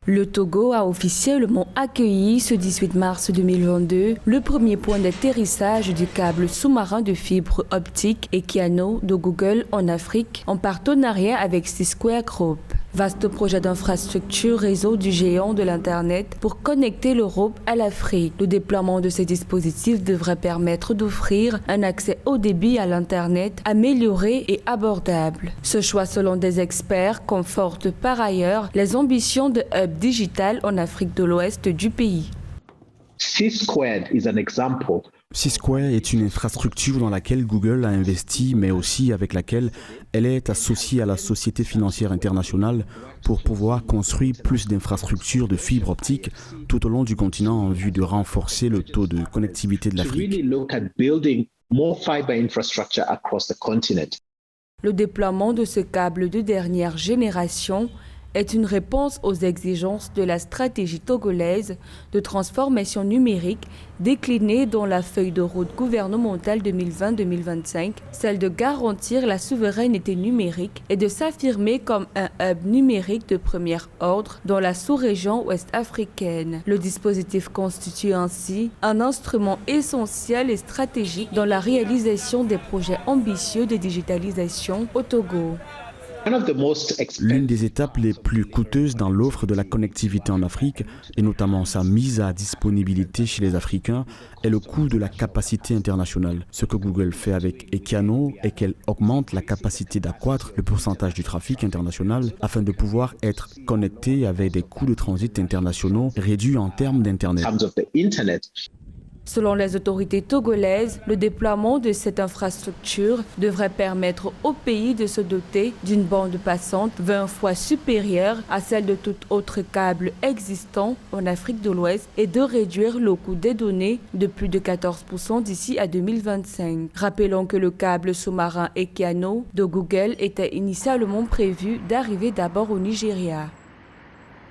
Le Togo a officiellement accueilli ce 18 mars 2022 le premier point d'atterrissage du câble sous-marin de fibre optique Equiano de Google en Afrique en partenariat avec C-Square Group. Vaste projet d'infrastructure réseau du géant de l'Internet pour connecter l'Europe à l'Afrique. Le déploiement de ces dispositifs devrait permettre d'offrir un accès haut débit à l'Internet amélioré et abordable. Ce choix, selon des experts, conforte par ailleurs les ambitions de hub digital en Afrique de l'Ouest du pays. C-Squared is an example. C-Square est une infrastructure dans laquelle Google a investi, mais aussi avec laquelle elle est associée à la Société financière internationale pour pouvoir construire plus d'infrastructures de fibre optique tout au long du continent en vue de renforcer le taux de connectivité de l'Afrique. Le déploiement de ce câble de dernière génération est une réponse aux exigences de la stratégie togolaise de transformation numérique déclinée dans la feuille de route gouvernementale 2020-2025, celle de garantir la souveraineté numérique et de s'affirmer comme un hub numérique de premier ordre dans la sous-région ouest africaine. Le dispositif constitue ainsi un instrument essentiel et stratégique dans la réalisation des projets ambitieux de digitalisation au Togo. L'une des étapes les plus coûteuses dans l'offre de la connectivité en Afrique, et notamment sa mise à disponibilité chez les Africains, est le coût de la capacité internationale. Ce que Google fait avec Equiano est qu'elle augmente la capacité d'accroître le pourcentage du trafic international afin de pouvoir être connecté avec des coûts de transit internationaux réduits en termes d'Internet. Selon les autorités togolaises, le déploiement de cette infrastructure devrait permettre au pays de se doter d'une bande passante 20 fois supérieure à celle de tout autre câble existant en Afrique de l'Ouest et de réduire le coût des données de plus de 14% d'ici à 2025. Rappelons que le câble sous-marin Equiano de Google était initialement prévu d'arriver d'abord au Nigeria.